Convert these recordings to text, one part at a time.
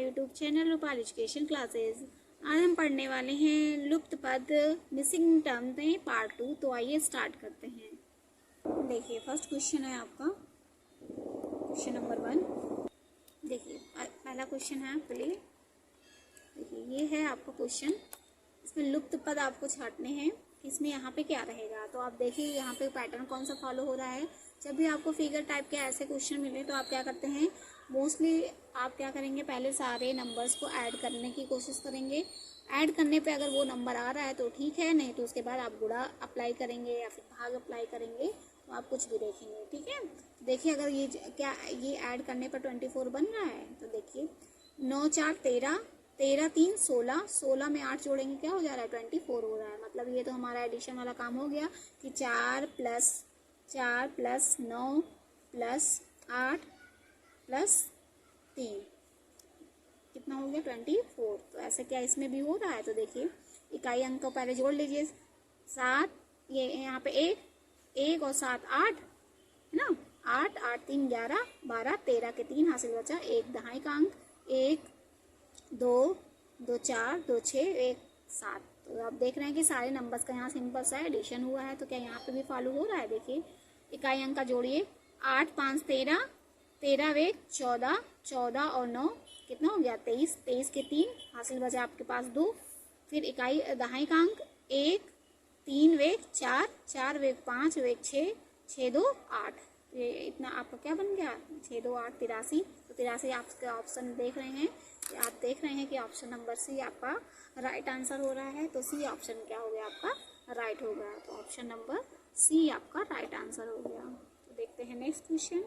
YouTube channel Rupali education classes. आज हम पढ़ने वाले हैं लुप्त पद मिसिंग टर्म में पार्ट 2। तो आइए स्टार्ट करते हैं। देखिए फर्स्ट क्वेश्चन है आपका क्वेश्चन नंबर 1। देखिए पहला क्वेश्चन है आपके लिए। देखिए ये है आपका क्वेश्चन, इसमें लुप्त पद आपको छांटने हैं, इसमें यहाँ पे क्या रहेगा। तो आप देखिए यहाँ पे पैटर्न कौन सा फॉलो हो रहा है। जब भी आपको फिगर टाइप के ऐसे क्वेश्चन मिले तो आप क्या करते हैं, मोस्टली आप क्या करेंगे, पहले सारे नंबर्स को ऐड करने की कोशिश करेंगे। ऐड करने पे अगर वो नंबर आ रहा है तो ठीक है, नहीं तो उसके बाद आप गुणा अप्लाई करेंगे या फिर भाग अप्लाई करेंगे, तो आप कुछ भी देखेंगे। ठीक है, देखिए अगर ये ऐड करने पर 24 बन रहा है तो देखिए 9 4 13, 13 3 16, 16 में 8 जोड़ेंगे क्या हो जा रहा है, 24 हो रहा है। मतलब ये तो हमारा एडिशन वाला काम हो गया कि 4 प्लस 9 प्लस 8 प्लस 3 कितना हो गया, 24। तो ऐसे क्या इसमें भी हो रहा है। तो देखिए इकाई अंक को पहले जोड़ लीजिए, 7, ये यहाँ पे 1 और 7 8 है ना, 8 8 3 11 12 13 के 3 हासिल बचा 1 दहाई का अंक, 1 2 2 4 2 6 1 7। तो आप देख रहे हैं कि सारे नंबर्स का यहाँ सिंपल सा एडिशन हुआ है। तो क्या यहाँ पे भी फॉलो हो रहा है। देखिए इकाई अंक का जोड़िए, 8 5 13, 13 वेग 14, 14 और 9 कितना हो गया 23, 23 के 3 हासिल बचा आपके पास 2। फिर इकाई दहाई का अंक 1, 3 वेग 4, 4 वेग 5 वेग 6, 6 2 8। ये इतना आपका क्या बन गया, 6 2 8 83। तो 83 आपका ऑप्शन देख रहे हैं, आप देख रहे हैं कि ऑप्शन नंबर सी आपका राइट आंसर हो रहा है। तो सी ऑप्शन क्या हो गया आपका, राइट हो गया। तो ऑप्शन नंबर सी आपका राइट आंसर हो गया। तो देखते हैं नेक्स्ट क्वेश्चन।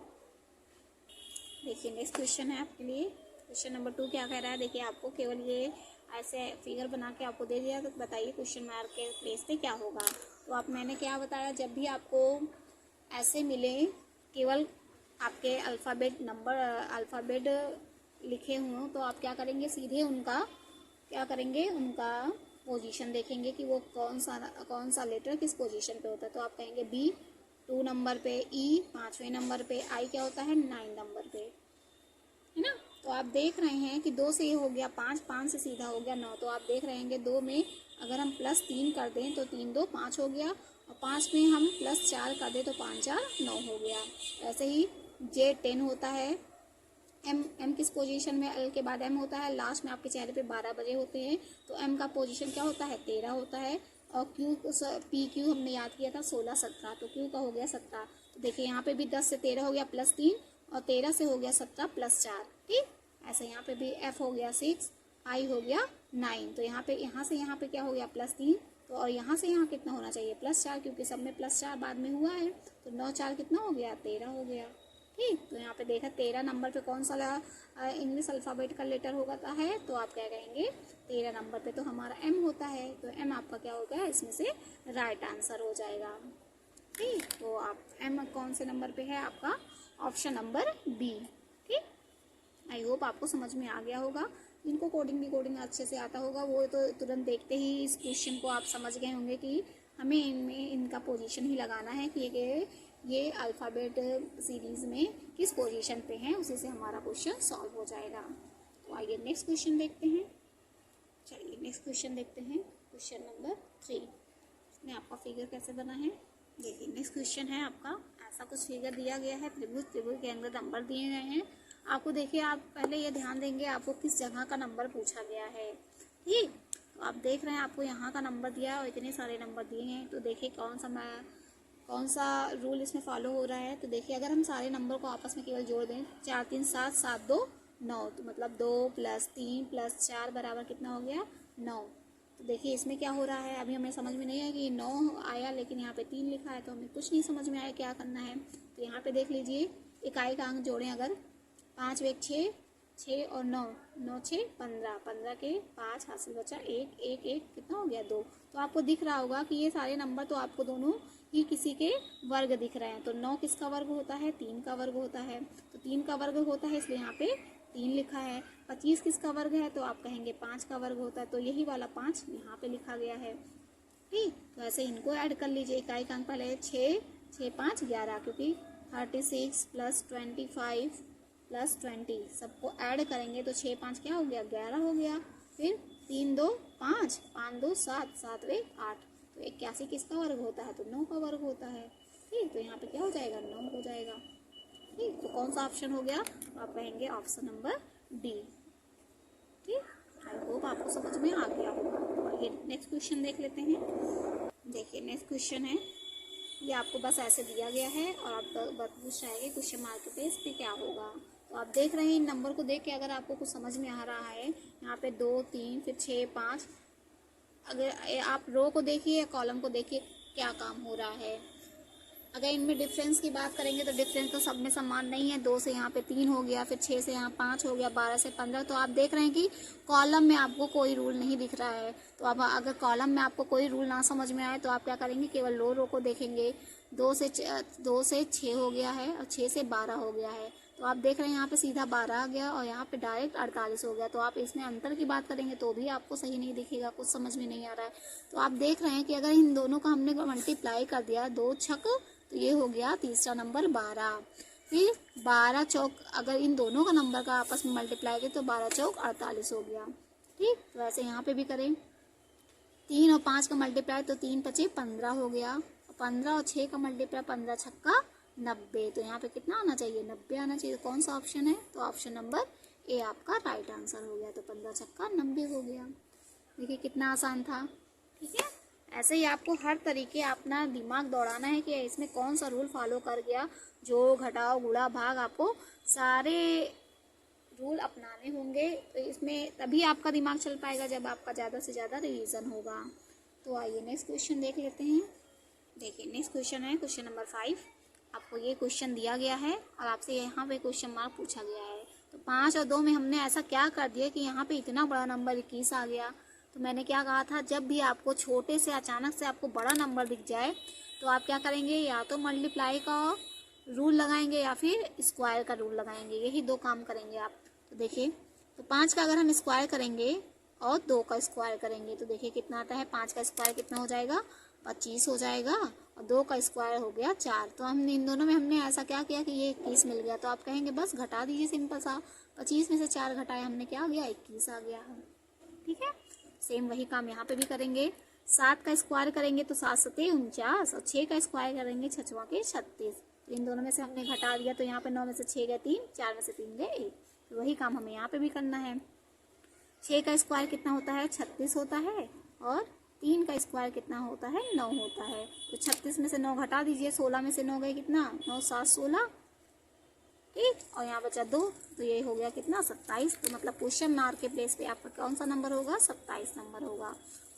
देखिए नेक्स्ट क्वेश्चन है आपके लिए क्वेश्चन नंबर 2। क्या कह रहा है, देखिए आपको केवल ये ऐसे फिगर बना के आपको दे दिया, तो बताइए क्वेश्चन मार्क के प्लेस पे क्या होगा। तो मैंने क्या बताया, जब भी आपको ऐसे मिले केवल आपके अल्फ़ाबेट लिखे हों तो आप क्या करेंगे, सीधे उनका पोजीशन देखेंगे कि वो कौन सा लेटर किस पोजीशन पे होता है। तो आप कहेंगे बी 2 नंबर पे, ई 5वें नंबर पे, आई क्या होता है 9 नंबर पे, है ना। तो आप देख रहे हैं कि 2 से ये हो गया 5, 5 से सीधा हो गया 9। तो आप देख रहे हैं 2 में अगर हम +3 कर दें तो 3 2 5 हो गया, और 5 में हम +4 कर दें तो 5 4 9 हो गया। ऐसे ही जे 10 होता है, एम किस पोजीशन में, एल के बाद एम होता है, लास्ट में आपके चेहरे पे 12 बजे होते हैं। तो एम का पोजीशन क्या होता है 13 होता है, और पी क्यू हमने याद किया था 16 17, तो क्यू का हो गया 17। तो देखिए यहाँ पे भी 10 से 13 हो गया +3, और 13 से हो गया 17 +4। ठीक, ऐसे यहाँ पे भी एफ हो गया 6, आई हो गया 9। तो यहाँ से यहाँ पे क्या हो गया +3, तो और यहाँ से यहाँ कितना होना चाहिए +4, क्योंकि सब में +4 बाद में हुआ है। तो 9 4 कितना हो गया 13 हो गया। ठीक, तो यहाँ पे देखा 13 नंबर पे कौन सा इंग्लिश अल्फ़ाबेट का लेटर होगा है, तो आप क्या कहेंगे 13 नंबर पे तो हमारा एम होता है। तो एम आपका क्या हो गया, इसमें से राइट आंसर हो जाएगा। ठीक, तो आप एम कौन से नंबर पे है आपका, ऑप्शन नंबर बी। ठीक, आई होप आपको समझ में आ गया होगा। इनको कोडिंग अच्छे से आता होगा वो तो तुरंत देखते ही इस क्वेश्चन को आप समझ गए होंगे कि हमें इनमें इनका पोजीशन ही लगाना है कि ये अल्फ़ाबेट सीरीज़ में किस पोजीशन पे हैं, उसी से हमारा क्वेश्चन सॉल्व हो जाएगा। तो आइए नेक्स्ट क्वेश्चन देखते हैं। चलिए नेक्स्ट क्वेश्चन देखते हैं, क्वेश्चन नंबर 3। इसमें आपका फिगर कैसे बना है। देखिए नेक्स्ट क्वेश्चन है आपका, ऐसा कुछ फिगर दिया गया है, त्रिभुज के अंदर नंबर दिए गए हैं आपको। देखिए आप पहले ये ध्यान देंगे आपको किस जगह का नंबर पूछा गया है। ठीक, तो आप देख रहे हैं आपको यहाँ का नंबर दिया है और इतने सारे नंबर दिए हैं। तो देखिए कौन सा रूल इसमें फॉलो हो रहा है। तो देखिए अगर हम सारे नंबर को आपस में केवल जोड़ दें, 4 3 7 7 2 9, तो मतलब 2 + 3 + 4 बराबर कितना हो गया 9। तो देखिए इसमें क्या हो रहा है, अभी हमें समझ में नहीं है कि 9 आया, लेकिन यहाँ पे 3 लिखा है तो हमें कुछ नहीं समझ में आया क्या करना है। तो यहाँ पे देख लीजिए इकाई का अंक जोड़ें, अगर 5 वेग 6, 6 और 9, 9 6 15, 15 के 5 हासिल बचा 1, 1 1 कितना हो गया 2। तो आपको दिख रहा होगा कि ये सारे नंबर तो आपको दोनों ही किसी के वर्ग दिख रहे हैं। तो 9 किसका वर्ग होता है, 3 का वर्ग होता है। तो 3 का वर्ग होता है इसलिए यहाँ पे 3 लिखा है। 25 किसका वर्ग है, तो आप कहेंगे 5 का वर्ग होता है, तो यही वाला 5 यहाँ पे लिखा गया है। ठीक, तो ऐसे इनको ऐड कर लीजिए। इकाई का अंक पहले 6 6 5 11, क्योंकि 36 + 25 प्लस 20 सबको ऐड करेंगे तो 6 5 क्या हो गया 11 हो गया। फिर 3 2 5 5 2 7 7 1 8। तो 81 किसका वर्ग होता है तो 9 का वर्ग होता है। ठीक, तो यहाँ पे क्या हो जाएगा 9 हो जाएगा। ठीक, तो कौन सा ऑप्शन हो गया तो आप कहेंगे ऑप्शन नंबर डी। ठीक, आई होप आपको समझ में आ गया होगा। ये नेक्स्ट क्वेश्चन देख लेते हैं। देखिए नेक्स्ट क्वेश्चन है, ये आपको बस ऐसे दिया गया है और आप बस पूछ रहा है क्वेश्चन मार्क पे इस पे क्या होगा। तो आप देख रहे हैं इन नंबर को देख के अगर आपको कुछ समझ में आ रहा है, यहाँ पे 2 3 फिर 6 5, अगर आप रो को देखिए या कॉलम को देखिए क्या काम हो रहा है। अगर इनमें डिफरेंस की बात करेंगे तो डिफरेंस तो सब में समान नहीं है। 2 से यहाँ पे 3 हो गया, फिर 6 से यहाँ 5 हो गया, 12 से 15। तो आप देख रहे हैं कि कॉलम में आपको कोई रूल नहीं दिख रहा है। तो अब अगर कॉलम में आपको कोई रूल ना समझ में आए तो आप क्या करेंगे, केवल लो रो को देखेंगे। 2 से 6 हो गया है और 6 से 12 हो गया है। तो आप देख रहे हैं यहाँ पे सीधा 12 आ गया और यहाँ पे डायरेक्ट 48 हो गया। तो आप इसमें अंतर की बात करेंगे तो भी आपको सही नहीं दिखेगा, कुछ समझ में नहीं आ रहा है। तो आप देख रहे हैं कि अगर इन दोनों का हमने मल्टीप्लाई कर दिया 2 छक, तो ये हो गया तीसरा नंबर 12। फिर 12 चौक अगर इन दोनों का नंबर का आपस में मल्टीप्लाई करें तो 12 चौक 48 हो गया। ठीक, तो वैसे यहाँ पे भी करें 3 और 5 का मल्टीप्लाई तो 3 5 15 हो गया। 15 और 6 का मल्टीप्लाई 15 छक्का 90। तो यहाँ पे कितना आना चाहिए 90 आना चाहिए। तो कौन सा ऑप्शन है तो ऑप्शन नंबर ए आपका राइट आंसर हो गया। तो 15 छक्का 90 हो गया। देखिए कितना आसान था। ठीक है, ऐसे ही आपको हर तरीके अपना दिमाग दौड़ाना है कि इसमें कौन सा रूल फॉलो कर गया। जो घटाओ गुणा भाग आपको सारे रूल अपनाने होंगे। तो इसमें तभी आपका दिमाग चल पाएगा जब आपका ज़्यादा से ज़्यादा रिवीजन होगा। तो आइए नेक्स्ट क्वेश्चन देख लेते हैं। देखिए नेक्स्ट क्वेश्चन है क्वेश्चन नंबर 5। आपको ये क्वेश्चन दिया गया है और आपसे यहाँ पे क्वेश्चन मार्क पूछा गया है। तो 5 और 2 में हमने ऐसा क्या कर दिया कि यहाँ पे इतना बड़ा नंबर 21 आ गया। तो मैंने क्या कहा था, जब भी आपको छोटे से अचानक से आपको बड़ा नंबर दिख जाए तो आप क्या करेंगे, या तो मल्टीप्लाई का रूल लगाएंगे या फिर स्क्वायर का रूल लगाएंगे। यही 2 काम करेंगे आप। तो देखिए, तो 5 का अगर हम स्क्वायर करेंगे और 2 का स्क्वायर करेंगे तो देखिए कितना आता है। 5 का स्क्वायर कितना हो जाएगा 25 हो जाएगा और 2 का स्क्वायर हो गया 4। तो हमने इन दोनों में हमने ऐसा क्या किया कि ये 21 मिल गया। तो आप कहेंगे बस घटा दीजिए सिंपल सा। 25 में से 4 घटाए हमने क्या आ गया 21 आ गया है। ठीक है, सेम वही काम यहाँ पे भी करेंगे। 7 का स्क्वायर करेंगे तो 7 सते 49 और 6 का स्क्वायर करेंगे 6 के 36। तो इन दोनों में से हमने घटा दिया तो यहाँ पे 9 में से 6 गए 3, 4 में से 3 गए 1। तो वही काम हमें यहाँ पे भी करना है। 6 का स्क्वायर कितना होता है 36 होता है और 3 का स्क्वायर कितना होता है 9 होता है। तो 36 में से 9 घटा दीजिए, 16 में से 9 गए कितना 9 7 16। ठीक, और यहाँ बचा 2 तो ये हो गया कितना 27। तो मतलब क्वेश्चन मार्क के प्लेस पे आपका कौन सा नंबर होगा 27 नंबर होगा।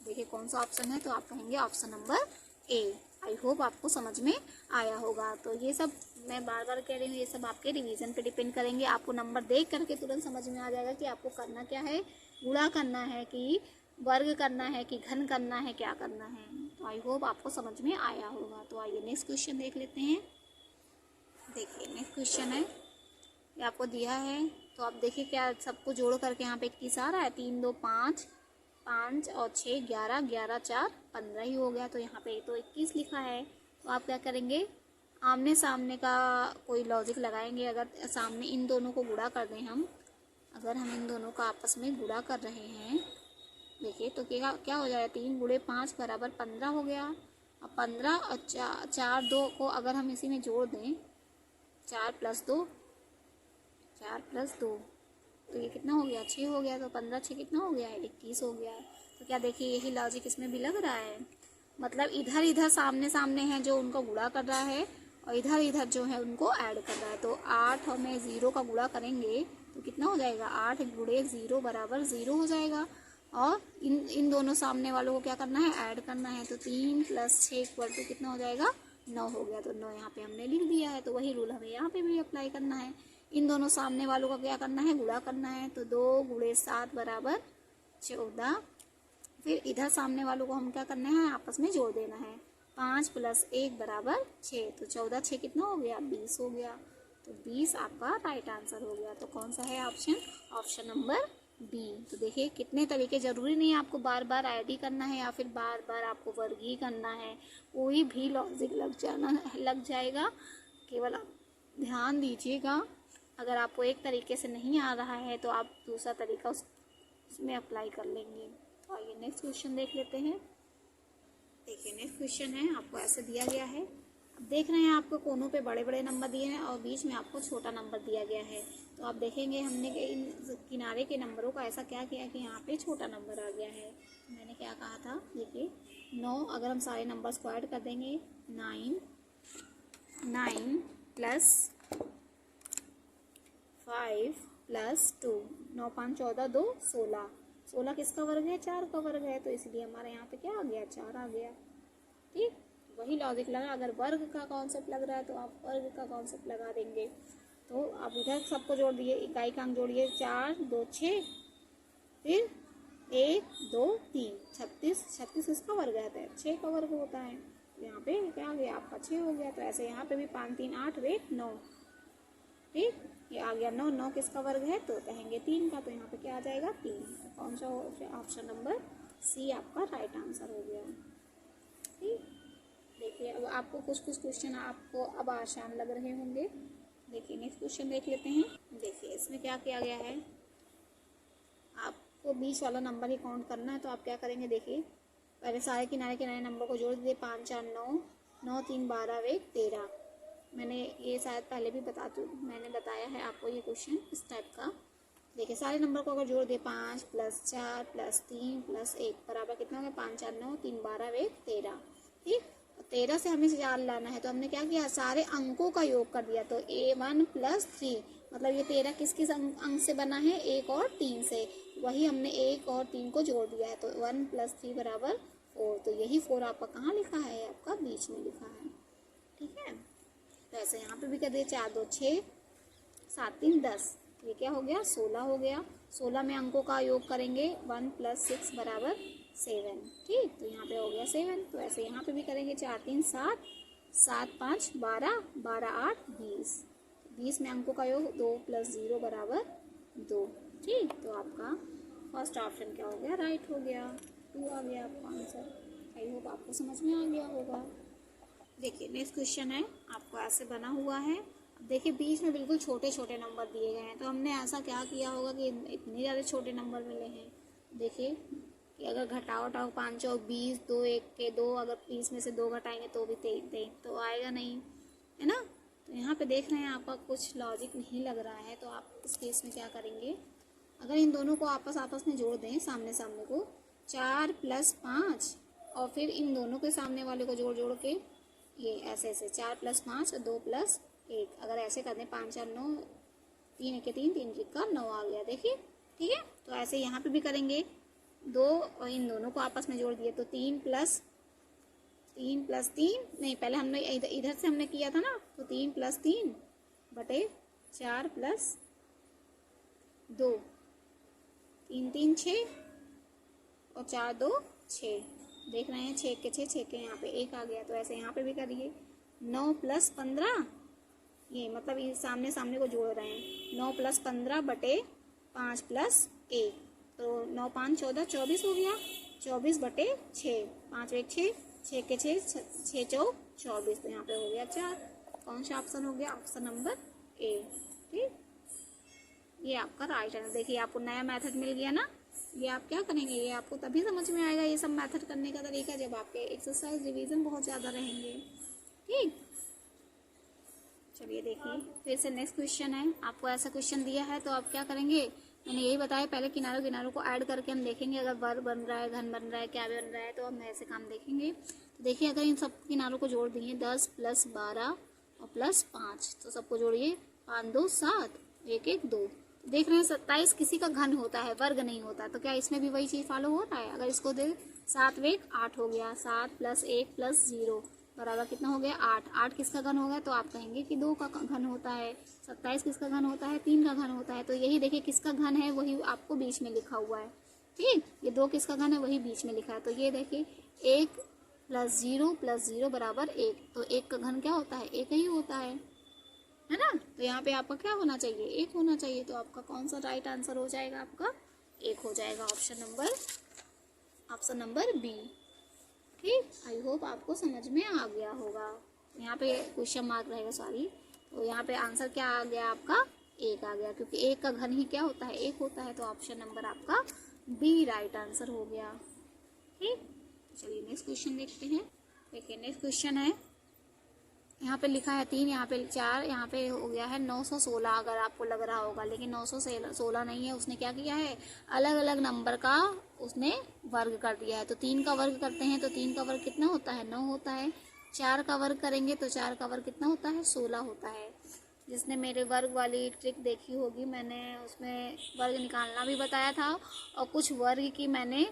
देखिए कौन सा ऑप्शन है तो आप कहेंगे option number A. I hope आपको समझ में आया होगा। तो ये सब मैं बार बार कह रही हूँ, ये सब आपके रिवीजन पे डिपेंड करेंगे। आपको नंबर देख करके तुरंत समझ में आ जाएगा कि आपको करना क्या है, गुणा करना है कि वर्ग करना है कि घन करना है, क्या करना है। तो आई होप आपको समझ में आया होगा। तो आइए नेक्स्ट क्वेश्चन देख लेते हैं। देखिए नेक्स्ट क्वेश्चन है, ये आपको दिया है। तो आप देखिए क्या सबको जोड़ करके यहाँ पे 21 आ रहा है। 3 2 5 5 और 6 11 11 4 15 ही हो गया। तो यहाँ पे तो 21 लिखा है। तो आप क्या करेंगे, आमने सामने का कोई लॉजिक लगाएंगे। अगर सामने इन दोनों को गुणा कर दें हम, अगर हम इन दोनों का आपस में गुणा कर रहे हैं, देखिए तो क्या हो जाएगा 3 गुणे 5 बराबर 15 हो गया। अब 15 और 4 2 को अगर हम इसी में जोड़ दें 4 + 2 4 + 2 तो ये कितना हो गया 6 हो गया। तो 15 6 कितना हो गया है 21 हो गया है। तो क्या देखिए यही लॉजिक इसमें भी लग रहा है। मतलब इधर इधर सामने सामने हैं जो उनको गुणा कर रहा है और इधर इधर जो है उनको ऐड कर रहा है। तो 8 और में 0 का गुणा करेंगे तो कितना हो जाएगा 8 गुणे 0 बराबर 0 हो जाएगा। और इन दोनों सामने वालों को क्या करना है ऐड करना है। तो 3 + 6 = कितना हो जाएगा 9 हो गया। तो 9 यहाँ पे हमने लिख दिया है। तो वही रूल हमें यहाँ पे भी अप्लाई करना है। इन दोनों सामने वालों का क्या करना है गुणा करना है। तो 2 गुणे 7 बराबर 14। फिर इधर सामने वालों को हम क्या करना है आपस में जोड़ देना है। 5 + 1 बराबर 6। तो 14 6 कितना हो गया 20 हो गया। तो 20 आपका राइट आंसर हो गया। तो कौन सा है ऑप्शन, ऑप्शन नंबर बी। तो देखिए कितने तरीके, जरूरी नहीं है आपको बार बार ऐड करना है या फिर बार बार आपको वर्ग ही करना है। कोई भी लॉजिक लग जाएगा। केवल आप ध्यान दीजिएगा अगर आपको एक तरीके से नहीं आ रहा है तो आप दूसरा तरीका उसमें अप्लाई कर लेंगे। तो आइए नेक्स्ट क्वेश्चन देख लेते हैं। देखिए नेक्स्ट क्वेश्चन है, आपको ऐसे दिया गया है। अब देख रहे हैं आपको कोनों पे बड़े बड़े नंबर दिए हैं और बीच में आपको छोटा नंबर दिया गया है। तो आप देखेंगे हमने इन किनारे के नंबरों का ऐसा क्या किया कि यहाँ पे छोटा नंबर आ गया है। मैंने क्या कहा था, देखिए 9, अगर हम सारे नंबर्स को ऐड कर देंगे 9 प्लस 5 प्लस 2, 9 5 14 2 16, 16 किसका वर्ग है, 4 का वर्ग है, तो इसलिए हमारे यहाँ पे क्या आ गया, 4 आ गया। ठीक, वही लॉजिक लगा, अगर वर्ग का कॉन्सेप्ट लग रहा है तो आप वर्ग का कॉन्सेप्ट लगा देंगे। तो आप इधर सबको जोड़ दिए, इकाई का अंक जोड़िए, 4 2 6, फिर 1 2 3, 36, 36 किसका वर्ग आता है, 6 का वर्ग होता है। यहाँ पे क्या आ गया आपका 6 हो गया। तो ऐसे यहाँ पे भी 5 3 8 वेट 9, ठीक, ये आ गया 9, 9 किसका वर्ग है, तो कहेंगे 3 का, तो यहाँ पे क्या आ जाएगा 3। कौन सा ऑप्शन नंबर सी आपका राइट आंसर हो गया। ठीक, देखिए अब आपको कुछ क्वेश्चन आपको अब आसान लग रहे होंगे। देखिए नेक्स्ट क्वेश्चन देख लेते हैं। देखिए इसमें क्या किया गया है, आपको 20 वाला नंबर ही काउंट करना है। तो आप क्या करेंगे, देखिए पहले सारे किनारे किनारे नंबर को जोड़ दीजिए, 5 4 9, 9 3 12 1 13। मैंने ये शायद पहले भी मैंने बताया है आपको ये क्वेश्चन इस टाइप का। देखिए सारे नंबर को अगर जोड़ दिए, 5 प्लस 4 प्लस 3 प्लस 1 बराबर कितना हो गया, 5 4 9 3 12 1 13। ठीक, 13 से हमें 4 लाना है, तो हमने क्या किया, सारे अंकों का योग कर दिया। तो A1 प्लस 3, मतलब ये 13 किस किस अंक से बना है, 1 और 3 से। वही हमने 1 और 3 को जोड़ दिया है, तो 1 प्लस 3 बराबर 4। तो यही 4 आपका कहाँ लिखा है, आपका बीच में लिखा है। ठीक है, तो ऐसे यहाँ पे भी कर दिए, 4 2 6 7 3 10, ये क्या हो गया, 16 हो गया। 16 में अंकों का योग करेंगे, 1 प्लस 6 बराबर 7। ठीक, तो यहाँ पे हो गया 7। तो ऐसे यहाँ पे भी करेंगे, 4 3 7, 7 5 12, 12 8 20, 20 में अंकों का योग 2 प्लस 0 बराबर 2। ठीक, तो आपका फर्स्ट ऑप्शन क्या हो गया, राइट हो गया, 2 आ गया आपका आंसर। आई होप आपको समझ में आ गया होगा। देखिए नेक्स्ट क्वेश्चन है, आपको ऐसे बना हुआ है। देखिए बीच में बिल्कुल छोटे छोटे नंबर दिए गए हैं, तो हमने ऐसा क्या किया होगा कि इतने ज़्यादा छोटे नंबर मिले हैं। देखिए कि अगर घटाओ 5 चौक 20, 2 1 के 2, अगर 20 में से 2 घटाएंगे तो भी 23 तो आएगा नहीं, है ना। तो यहाँ पे देख रहे हैं आपका कुछ लॉजिक नहीं लग रहा है, तो आप इस केस में क्या करेंगे, अगर इन दोनों को आपस में जोड़ दें, सामने सामने को, 4 प्लस 5, और फिर इन दोनों के सामने वाले को जोड़ के ये ऐसे ऐसे 4 प्लस 5 और 2 प्लस 1, अगर ऐसे कर दें, 5 4 9, 3 1 3 3 का 9 आ गया। देखिए ठीक है, तो ऐसे यहाँ पे भी करेंगे, 2 और इन दोनों को आपस में जोड़ दिए, तो 3 प्लस 3 नहीं, पहले हमने इधर से हमने किया था ना, तो 3 प्लस 3 बटे 4 प्लस 2, 3 3 6 और 4 2 6। देख रहे हैं 6 के 6, 6 के यहाँ पे 1 आ गया। तो ऐसे यहाँ पे भी करिए, 9 प्लस 15, ये मतलब ये सामने सामने को जोड़ रहे हैं, 9 प्लस 15 बटे 5 प्लस 1, तो 9 5 14 24 हो गया, 24 बटे 6, 5 1 6, 6 के 6 6 चौक 24, तो यहाँ पे हो गया 4। कौन सा ऑप्शन हो गया, ऑप्शन नंबर ए। ठीक, ये आपका राइट आंसर। देखिए आपको नया मेथड मिल गया ना, ये आप क्या करेंगे, ये आपको तभी समझ में आएगा ये सब मेथड करने का तरीका, जब आपके एक्सरसाइज रिवीजन बहुत ज़्यादा रहेंगे। ठीक, चलिए देखिए फिर से नेक्स्ट क्वेश्चन है। आपको ऐसा क्वेश्चन दिया है तो आप क्या करेंगे, मैंने यही बताया, पहले किनारों को ऐड करके हम देखेंगे, अगर वर्ग बन रहा है, घन बन रहा है, क्या बन रहा है, तो हम ऐसे काम देखेंगे। तो देखिए अगर इन सब किनारों को जोड़ दिए, 10 प्लस 12 और प्लस 5, तो सबको जोड़िए, 5 2 7, 1 1 2। देख रहे हैं 27 किसी का घन होता है, वर्ग नहीं होता, तो क्या इसमें भी वही चीज़ फॉलो हो रहा है। अगर इसको दे 7 वेग 8 हो गया, 7 प्लस 1 प्लस 0 बराबर कितना हो गया, 8। 8 किसका घन हो गया, तो आप कहेंगे कि 2 का घन होता है। 27 किसका घन होता है, 3 का घन होता है। तो यही देखिए किसका घन है, वही आपको बीच में लिखा हुआ है। ठीक, ये 2 किसका घन है, वही बीच में लिखा है। तो ये देखिए 1 प्लस 0 बराबर 1, तो 1 का घन क्या होता है, 1 ही होता है ना। तो यहाँ पे आपका क्या होना चाहिए, 1 होना चाहिए। तो आपका कौन सा राइट आंसर हो जाएगा, आपका 1 हो जाएगा, ऑप्शन नंबर बी। ठीक, आई होप आपको समझ में आ गया होगा। यहाँ पे क्वेश्चन मार्क रहेगा, सॉरी। तो यहाँ पे आंसर क्या आ गया आपका, 1 आ गया, क्योंकि 1 का घन ही क्या होता है, 1 होता है। तो ऑप्शन नंबर आपका बी राइट आंसर हो गया। ठीक, चलिए नेक्स्ट क्वेश्चन देखते हैं। देखिए नेक्स्ट क्वेश्चन है, यहाँ पे लिखा है 3, यहाँ पे 4, यहाँ पे हो गया है 916, अगर आपको लग रहा होगा, लेकिन 916 नहीं है। उसने क्या किया है, अलग अलग नंबर का उसने वर्ग कर दिया है। तो 3 का वर्ग करते हैं तो 3 का वर्ग कितना होता है, 9 होता है। 4 का वर्ग करेंगे तो 4 का वर्ग कितना होता है, 16 होता है। जिसने मेरे वर्ग वाली ट्रिक देखी होगी, मैंने उसमें वर्ग निकालना भी बताया था और कुछ वर्ग की मैंने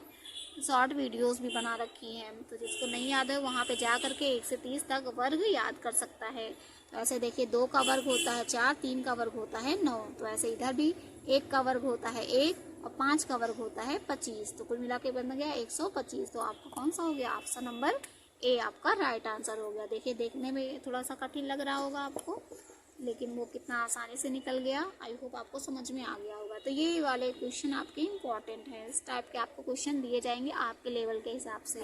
शॉर्ट वीडियोस भी बना रखी हैं। तो जिसको नहीं याद है वहाँ पे जा करके 1 से 30 तक वर्ग याद कर सकता है। तो ऐसे देखिए 2 का वर्ग होता है 4, 3 का वर्ग होता है 9। तो ऐसे इधर भी 1 का वर्ग होता है 1 और 5 का वर्ग होता है 25। तो कुल मिला के बन गया 125। तो आपका कौन सा हो गया, ऑप्शन नंबर ए आपका राइट आंसर हो गया। देखिए देखने में थोड़ा सा कठिन लग रहा होगा आपको, लेकिन वो कितना आसानी से निकल गया। आई होप आपको समझ में आ गया होगा। तो ये वाले क्वेश्चन आपके इम्पॉर्टेंट हैं, इस टाइप के आपको क्वेश्चन दिए जाएंगे आपके लेवल के हिसाब से।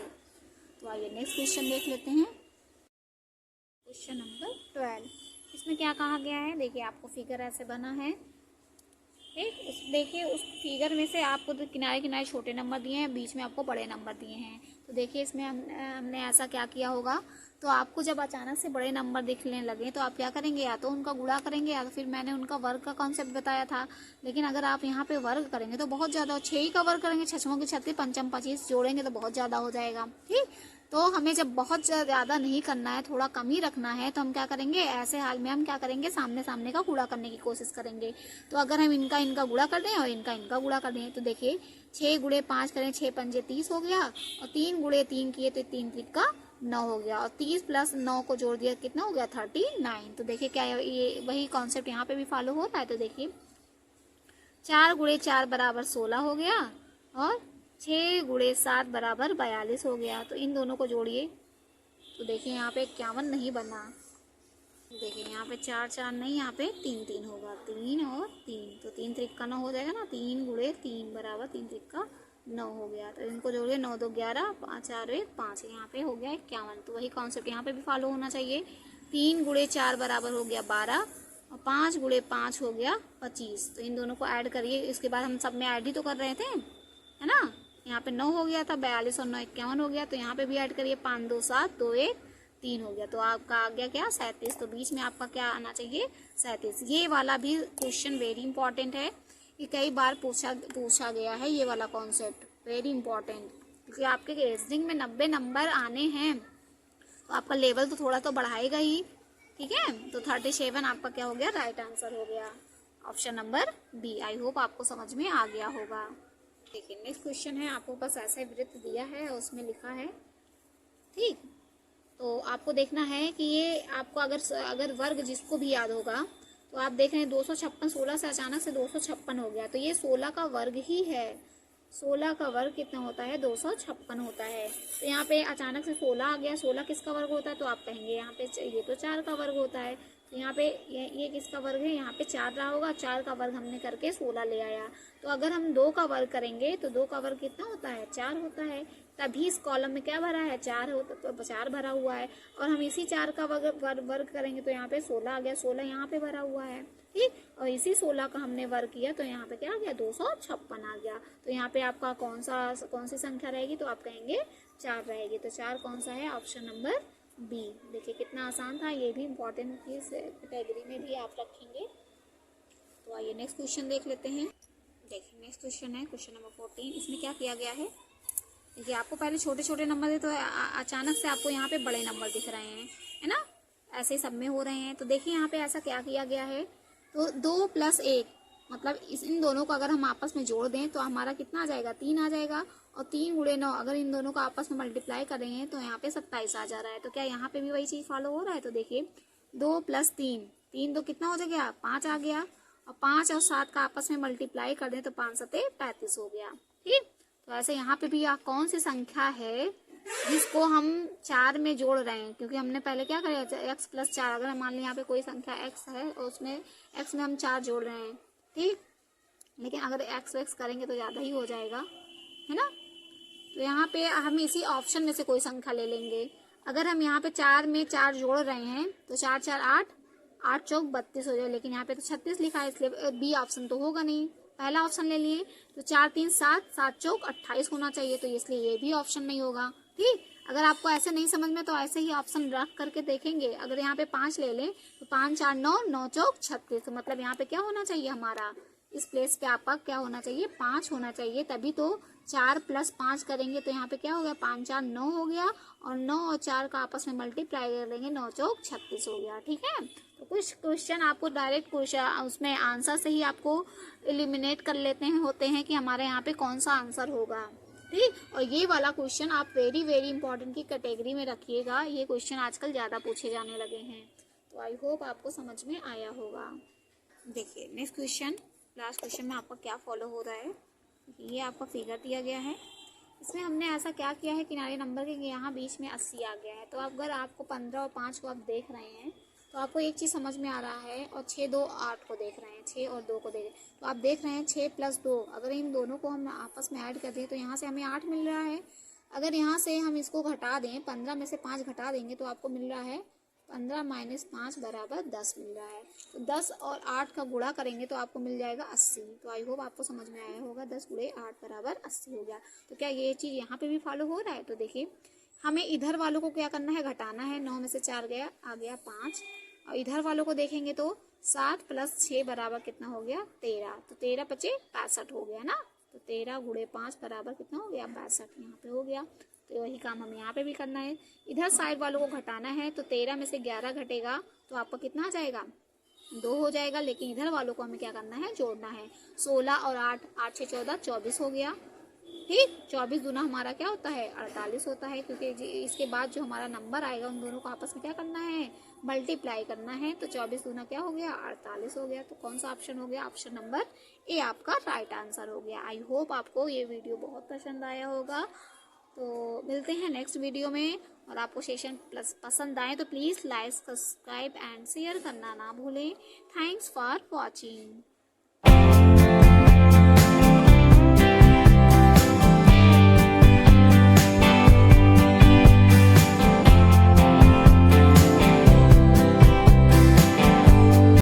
तो आइए नेक्स्ट क्वेश्चन देख लेते हैं। क्वेश्चन नंबर 12, इसमें क्या कहा गया है, देखिए आपको फिगर ऐसे बना है। ठीक, उस देखिए उस फिगर में से आपको तो किनारे किनारे छोटे नंबर दिए हैं, बीच में आपको बड़े नंबर दिए हैं। तो देखिए इसमें हमने ऐसा क्या किया होगा, तो आपको जब अचानक से बड़े नंबर दिखने लगे तो आप क्या करेंगे, या तो उनका गुणा करेंगे या तो फिर मैंने उनका वर्ग का कॉन्सेप्ट बताया था। लेकिन अगर आप यहाँ पे वर्ग करेंगे तो बहुत ज़्यादा, 6 ही का वर्ग करेंगे, 6 के 36, पंचम 25 जोड़ेंगे तो बहुत ज़्यादा हो जाएगा। ठीक, तो हमें जब बहुत ज़्यादा नहीं करना है, थोड़ा कम ही रखना है, तो हम क्या करेंगे, ऐसे हाल में हम क्या करेंगे, सामने सामने का गुणा करने की कोशिश करेंगे। तो अगर हम इनका गुणा कर दें और इनका गुणा कर दें तो देखिए 6 गुणे 5 करें, 6 पंजे 30 हो गया, और 3 गुणे 3 किए तो 3 3 का 9 हो गया, और 30 प्लस 9 को जोड़ दिया कितना हो गया, 39। तो देखिए क्या ये वही कॉन्सेप्ट यहाँ पे भी फॉलो हो रहा है। तो देखिए 4 गुणे 4 बराबर 16 हो गया, और 6 गुणे 7 बराबर 42 हो गया। तो इन दोनों को जोड़िए तो देखिए यहाँ पे 51 नहीं बना। देखिए यहाँ पे 4 4 नहीं, यहाँ पे 3 3 होगा, 3 और 3, तो 3 त्रिक का 9 हो जाएगा ना, 3 गुणे 3 बराबर 3 त्रिक का 9 हो गया। तो इनको जोड़िए, 9 2 11, 5 4 1 5, यहाँ पे हो गया 51। तो वही कॉन्सेप्ट यहाँ पे भी फॉलो होना चाहिए। 3 गुणे 4 बराबर हो गया 12, और 5 गुणे 5 हो गया 25। तो इन दोनों को ऐड करिए, इसके बाद हम सब में ऐड ही तो कर रहे थे, है ना। यहाँ पे 9 हो गया था, 42 और 9 51 हो गया। तो यहाँ पे भी ऐड करिए, 5 2 7, 2 1 3 हो गया। तो आपका आ गया क्या, 37। तो बीच में आपका क्या आना चाहिए, 37। ये वाला भी क्वेश्चन वेरी इंपॉर्टेंट है, ये कई बार पूछा गया है। ये वाला कॉन्सेप्ट वेरी इंपॉर्टेंट, क्योंकि आपके रीजनिंग में 90 नंबर आने हैं, तो आपका लेवल तो थोड़ा तो बढ़ाएगा ही। ठीक है, तो 37 आपका क्या हो गया, राइट आंसर हो गया, option number B. I hope आपको समझ में आ गया होगा। देखिए नेक्स्ट क्वेश्चन है, आपको बस ऐसा वृत्त दिया है और उसमें लिखा है। ठीक, तो आपको देखना है कि ये आपको अगर वर्ग जिसको भी याद होगा, तो आप देख रहे हैं 256, 16 से अचानक से 256 हो गया, तो ये 16 का वर्ग ही है। 16 का वर्ग कितना होता है, 256 होता है। तो यहाँ पे अचानक से 16 आ गया, 16 किसका वर्ग होता है, तो आप कहेंगे यहाँ पे ये तो 4 का वर्ग होता है। तो यहाँ पे ये किसका वर्ग है, यहाँ पे 4 रहा होगा, 4 का वर्ग हमने करके 16 ले आया। तो अगर हम 2 का वर्ग करेंगे तो 2 का वर्ग कितना होता है, 4 होता है। तभी इस कॉलम में क्या भरा है, 4 होता, तो 4 भरा हुआ है। और हम इसी 4 का वर्ग करेंगे तो यहाँ पे 16 आ गया, 16 यहाँ पे भरा हुआ है। ठीक, और इसी 16 का हमने वर्ग किया तो यहाँ पे क्या आ गया, 256 आ गया। तो यहाँ पे आपका कौन सी संख्या रहेगी, तो आप कहेंगे 4 रहेगी। तो 4 कौन सा है, ऑप्शन नंबर बी। देखिए कितना आसान था, ये भी इम्पोर्टेंट इस कैटेगरी में भी आप रखेंगे। तो आइए नेक्स्ट क्वेश्चन देख लेते हैं। देखिए नेक्स्ट क्वेश्चन है क्वेश्चन नंबर 14। इसमें क्या किया गया है, देखिए आपको पहले छोटे छोटे नंबर थे, तो अचानक से आपको यहाँ पे बड़े नंबर दिख रहे हैं, है ना, ऐसे ही सब में हो रहे हैं। तो देखिए यहाँ पे ऐसा क्या किया गया है, तो 2 + 1 मतलब इन दोनों को अगर हम आपस में जोड़ दें तो हमारा कितना आ जाएगा, 3 आ जाएगा। और 3 गुणे 9 अगर इन दोनों को आपस में मल्टीप्लाई कर रहे हैं तो यहाँ पे 27 आ जा रहा है। तो क्या यहाँ पे भी वही चीज़ फॉलो हो रहा है, तो देखिए 2 + 3, 3 तो कितना हो जाएगा, 5 आ गया। और 5 और 7 का आपस में मल्टीप्लाई कर दें तो 5 7 35 हो गया। ठीक, तो ऐसे यहाँ पे भी कौन सी संख्या है जिसको हम 4 में जोड़ रहे हैं, क्योंकि हमने पहले क्या करें, x + 4, अगर मान लीजिए यहाँ पे कोई संख्या x है और उसमें x में हम 4 जोड़ रहे हैं। ठीक, लेकिन अगर x करेंगे तो ज़्यादा ही हो जाएगा, है ना। तो यहाँ पे हम इसी ऑप्शन में से कोई संख्या ले लेंगे। अगर हम यहाँ पे 4 में 4 जोड़ रहे हैं तो 4 4 8, 8 चौक 32 हो जाए, लेकिन यहाँ पे तो 36 लिखा है, इसलिए बी ऑप्शन तो होगा नहीं, पहला ऑप्शन ले लिए। तो 4 3 7, 7 चौक 28 होना चाहिए, तो इसलिए ये भी ऑप्शन नहीं होगा। ठीक, अगर आपको ऐसे नहीं समझ में तो ऐसे ही ऑप्शन रख करके देखेंगे। अगर यहाँ पे 5 ले लें तो 5 4 9, 9 चौक 36, तो मतलब यहाँ पे क्या होना चाहिए हमारा, इस प्लेस पे आपका क्या होना चाहिए, 5 होना चाहिए, तभी तो 4 + 5 करेंगे तो यहाँ पे क्या हो गया, 5 4 9 हो गया, और 9 और 4 का आपस में मल्टीप्लाई कर लेंगे, 9 चौक 36 हो गया। ठीक है, तो कुछ क्वेश्चन आपको डायरेक्ट क्वेश्चन उसमें आंसर से ही आपको एलिमिनेट कर लेते हैं, होते हैं कि हमारे यहाँ पे कौन सा आंसर होगा। ठीक, और ये वाला क्वेश्चन आप वेरी वेरी इंपॉर्टेंट की कैटेगरी में रखिएगा, ये क्वेश्चन आजकल ज़्यादा पूछे जाने लगे हैं। तो आई होप आपको समझ में आया होगा। देखिए नेक्स्ट क्वेश्चन, लास्ट क्वेश्चन में आपका क्या फॉलो हो रहा है, ये आपका फिगर दिया गया है, इसमें हमने ऐसा क्या किया है, किनारे नंबर के यहाँ बीच में 80 आ गया है। तो अगर आपको 15 और 5 को आप देख रहे हैं तो आपको एक चीज़ समझ में आ रहा है, और 6 2 8 को देख रहे हैं, 6 और 2 को देख रहे हैं, तो आप देख रहे हैं 6 + 2, अगर इन दोनों को हम आपस में ऐड कर दें तो यहाँ से हमें 8 मिल रहा है। अगर यहाँ से हम इसको घटा दें, 15 में से 5 घटा देंगे तो आपको मिल रहा है 15 - 5 = 10 मिल रहा है। तो 10 और 8 का गुणा करेंगे तो आपको मिल जाएगा 80। तो आई होप आपको समझ में आया होगा, 10 × 8 = 80 हो गया। तो क्या ये चीज़ यहाँ पे भी फॉलो हो रहा है? तो देखिए हमें इधर वालों को क्या करना है, घटाना है। 9 में से 4 गया, आ गया 5, और इधर वालों को देखेंगे तो 7 + 6 = कितना हो गया, 13। तो 13 × 5 = 65 हो गया ना। तो 13 × 5 = कितना हो गया, 62 यहाँ पे हो गया। तो वही काम हमें यहाँ पे भी करना है, इधर साइड वालों को घटाना है। तो 13 में से 11 घटेगा तो आपका कितना आ जाएगा, 2 हो जाएगा। लेकिन इधर वालों को हमें क्या करना है, जोड़ना है। 16 और 8, 8 6 14, 24 हो गया। ठीक, 24 दूना हमारा क्या होता है, 48 होता है, क्योंकि इसके बाद जो हमारा नंबर आएगा उन दोनों को आपस में क्या करना है, मल्टीप्लाई करना है। तो 24 दूना क्या हो गया, 48 हो गया। तो कौन सा ऑप्शन हो गया, ऑप्शन नंबर ए आपका राइट आंसर हो गया। आई होप आपको ये वीडियो बहुत पसंद आया होगा। तो मिलते हैं नेक्स्ट वीडियो में, और आपको सेशन प्लस पसंद आए तो please like, subscribe and share करना ना भूलें। Thanks for watching.